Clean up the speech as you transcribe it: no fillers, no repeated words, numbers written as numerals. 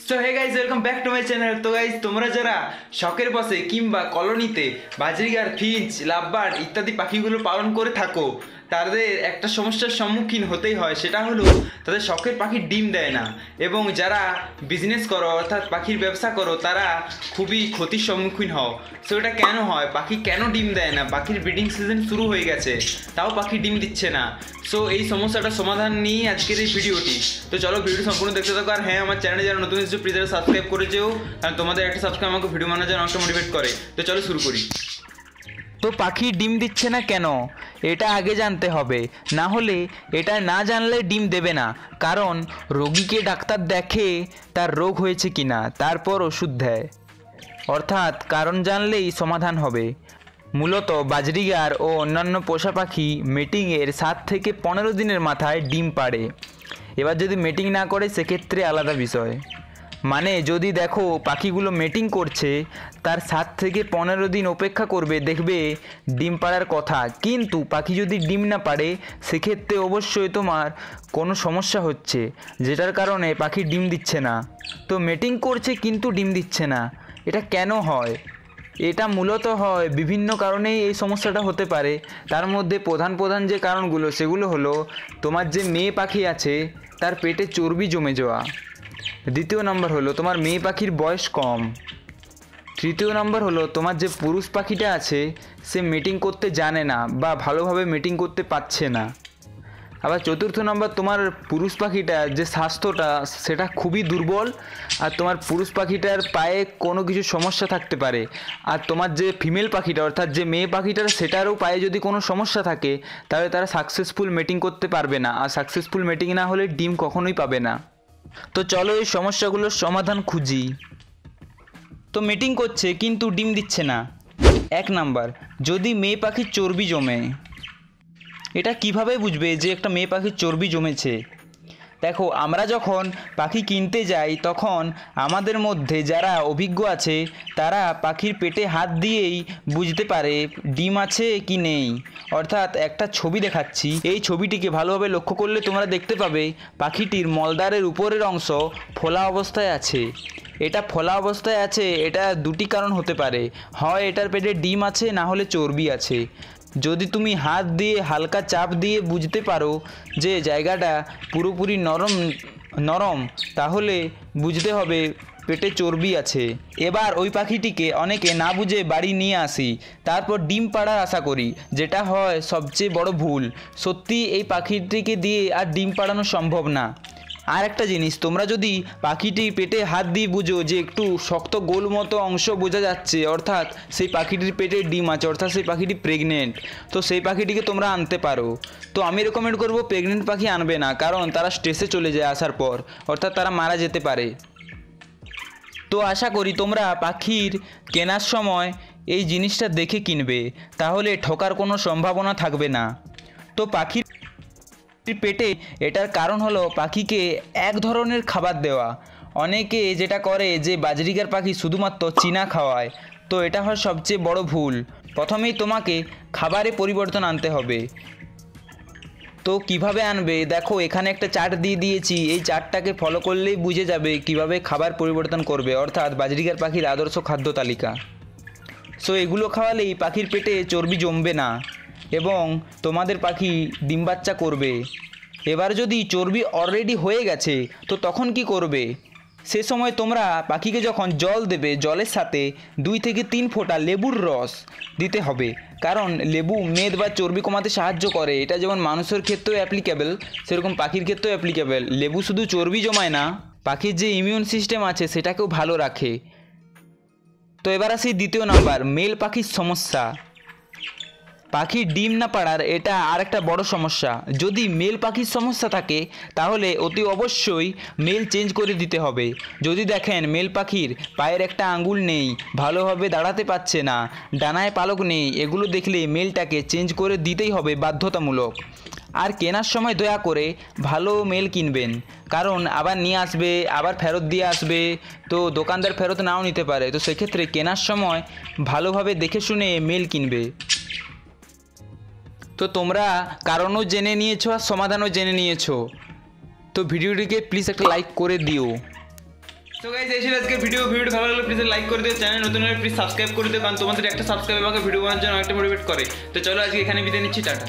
So hey guys welcome back to my channel. তো guys তোমরা যারা শখের বসে কিংবা কলোনিতে বাজরিগার, ফিঞ্চ, লাভবার্ড ইত্যাদি পাখিগুলো পালন করে থাকো, তাদের একটা সমস্যার সম্মুখীন হতেই হয়, সেটা হলো তাদের শখের পাখির ডিম দেয় না। এবং যারা বিজনেস করো অর্থাৎ পাখির ব্যবসা করো, তারা খুবই ক্ষতির সম্মুখীন হও। সো এটা কেন হয়? পাখি কেন ডিম দেয় না? পাখির ব্রিডিং সিজন শুরু হয়ে গেছে, তাও পাখি ডিম দিচ্ছে না। সো এই সমস্যাটা সমাধান নিয়ে আজকের এই ভিডিওটি। তো চলো ভিডিও সম্পূর্ণ দেখতে থাকো। আর হ্যাঁ, আমার চ্যানেলে যারা নতুন এসেছে প্লিজ সাবস্ক্রাইব করে যেও, কারণ তোমাদের একটা সাবস্ক্রাইব আমাকে ভিডিও বানানোর জন্য অনেকটা মোটিভেট করে। তো চলো শুরু করি। তো পাখি ডিম দিচ্ছে না কেন, এটা আগে জানতে হবে, না হলে এটা না জানলে ডিম দেবে না। কারণ রোগীকে ডাক্তার দেখে তার রোগ হয়েছে কিনা, তারপর ওষুধ দেয়। অর্থাৎ কারণ জানলেই সমাধান হবে। মূলত বাজরিগার ও অন্যান্য পোষা পাখি মেটিংয়ের 7 থেকে 15 দিনের মাথায় ডিম পাড়ে। এবার যদি মেটিং না করে সেক্ষেত্রে আলাদা বিষয়। মানে যদি দেখো পাখিগুলো মেটিং করছে, তার 7 থেকে 15 দিন অপেক্ষা করবে, দেখবে ডিম পাড়ার কথা। কিন্তু পাখি যদি ডিম না পাড়ে সেক্ষেত্রে অবশ্যই তোমার কোনো সমস্যা হচ্ছে, যেটার কারণে পাখি ডিম দিচ্ছে না। তো মেটিং করছে কিন্তু ডিম দিচ্ছে না, এটা কেন হয়? এটা মূলত হয় বিভিন্ন কারণেই এই সমস্যাটা হতে পারে। তার মধ্যে প্রধান প্রধান যে কারণগুলো সেগুলো হলো তোমার যে মেয়ে পাখি আছে তার পেটে চর্বি জমে যাওয়া, দ্বিতীয় নম্বর হলো তোমার মেয়ে পাখির বয়স কম, তৃতীয় নম্বর হলো তোমার যে পুরুষ পাখিটা আছে সে মিটিং করতে জানে না বা ভালোভাবে মিটিং করতে পারছে না। আবার চতুর্থ নম্বর তোমার পুরুষ পাখিটার যে স্বাস্থ্যটা সেটা খুবই দুর্বল, আর তোমার পুরুষ পাখিটার পায়ে কোনো কিছু সমস্যা থাকতে পারে। আর তোমার যে ফিমেল পাখিটা অর্থাৎ যে মেয়ে পাখিটার সেটারও পায়ে যদি কোনো সমস্যা থাকে, তাহলে তারা সাকসেসফুল মিটিং করতে পারবে না, আর সাকসেসফুল মিটিং না হলে ডিম কখনোই পাবে না। তো চলো এই সমস্যাগুলোর সমাধান খুঁজি। তো মিটিং করছে কিন্তু ডিম দিচ্ছে না। 1 নাম্বার, যদি মেয়ে পাখির চর্বি জমে। এটা কিভাবে বুঝবে যে একটা মেয়ে পাখির চর্বি জমেছে? দেখো, আমরা যখন পাখি কিনতে যাই তখন আমাদের মধ্যে যারা অভিজ্ঞ আছে তারা পাখির পেটে হাত দিয়েই বুঝতে পারে ডিম আছে কি নেই। অর্থাৎ একটা ছবি দেখাচ্ছি, এই ছবিটিকে ভালোভাবে লক্ষ্য করলে তোমরা দেখতে পাবে পাখিটির মলদ্বারের উপরের অংশ ফোলা অবস্থায় আছে। এটা ফোলা অবস্থায় আছে, এটা দুটি কারণ হতে পারে, হয় এটার পেটে ডিম আছে, না হলে চর্বি আছে। যদি তুমি হাত দিয়ে হালকা চাপ দিয়ে বুঝতে পারো যে জায়গাটা পুরোপুরি নরম, তাহলে বুঝতে হবে পেটে চর্বি আছে। এবার ওই পাখিটিকে অনেকে না বুঝে বাড়ি নিয়ে আসি, তারপর ডিম পাড়ার আশা করি, যেটা হয় সবচেয়ে বড় ভুল। সত্যি এই পাখিটিকে দিয়ে আর ডিম পাড়ানো সম্ভব না। আর একটা জিনিস, তোমরা যদি পাখিটি পেটে হাত দিয়ে বুঝো যে একটু শক্ত গোল মতো অংশ বোঝা যাচ্ছে, অর্থাৎ সেই পাখিটির পেটে ডিম আছে, অর্থাৎ সেই পাখিটি প্রেগনেন্ট, তো সেই পাখিটিকে তোমরা আনতে পারো। তো আমি রেকমেন্ড করব প্রেগনেন্ট পাখি আনবে না, কারণ তারা স্ট্রেসে চলে যায় আসার পর, অর্থাৎ তারা মারা যেতে পারে। তো আশা করি তোমরা পাখির কেনার সময় এই জিনিসটা দেখে কিনবে, তাহলে ঠকার কোনো সম্ভাবনা থাকবে না। তো পাখির পেটে এটার কারণ হলো পাখিকে এক ধরনের খাবার দেওয়া। অনেকে যেটা করে যে বাজরিগার পাখি শুধুমাত্র চীনা খাওয়ায়, তো এটা হয় সবচেয়ে বড় ভুল। প্রথমেই তোমাকে খাবারে পরিবর্তন আনতে হবে। তো কিভাবে আনবে, দেখো এখানে একটা চার্ট দিয়ে দিয়েছি, এই চার্টটাকে ফলো করলেই বুঝে যাবে কিভাবে খাবার পরিবর্তন করবে, অর্থাৎ বাজরিগার পাখির আদর্শ খাদ্য তালিকা। সো এগুলো খাওয়ালেই পাখির পেটে চর্বি জমবে না এবং তোমাদের পাখি ডিম বাচ্চা করবে। এবার যদি চর্বি অলরেডি হয়ে গেছে তো তখন কি করবে? সে সময় তোমরা পাখিকে যখন জল দেবে, জলের সাথে 2 থেকে 3 ফোঁটা লেবুর রস দিতে হবে, কারণ লেবু মেদ বা চর্বি কমাতে সাহায্য করে। এটা যেমন মানুষের ক্ষেত্রেও অ্যাপ্লিকেবল, সেরকম পাখির ক্ষেত্রেও অ্যাপ্লিকেবল। লেবু শুধু চর্বি জমায় না, পাখির যে ইমিউন সিস্টেম আছে সেটাকেও ভালো রাখে। তো এবার আসি 2 নাম্বার, মেল পাখির সমস্যা। পাখির ডিম না পাড়ার এটা আর একটা বড় সমস্যা। যদি মেল পাখির সমস্যা থাকে তাহলে অতি অবশ্যই মেল চেঞ্জ করে দিতে হবে। যদি দেখেন মেল পাখির পায়ের একটা আঙ্গুল নেই, ভালোভাবে দাঁড়াতে পারছে না, ডানায় পালক নেই, এগুলো দেখলে মেলটাকে চেঞ্জ করে দিতেই হবে বাধ্যতামূলক। আর কেনার সময় দয়া করে ভালো মেল কিনবেন, কারণ আবার নিয়ে আসবে, আবার ফেরত দিয়ে আসবে, তো দোকানদার ফেরত নাও নিতে পারে। তো সেক্ষেত্রে কেনার সময় ভালোভাবে দেখে শুনে মেল কিনবে। তো তোমরা কারণও জেনে নিয়েছো আর সমাধানও জেনে নিয়েছো, তো ভিডিওটিকে প্লিজ একটা লাইক করে দিও। তো গাইস এই ছিল আজকের ভিডিওটা ভালো লাগলে প্লিজ লাইক করে দিও, চ্যানেল নতুন হলে প্লিজ সাবস্ক্রাইব করে দিও, কারণ তোমাদের একটা সাবস্ক্রাইব আমাকে ভিডিও বানানোর জন্য অনেকটা মোটিভেট করে। তো চলো আজকে এখানে বিদায় নিচ্ছি, টাটা।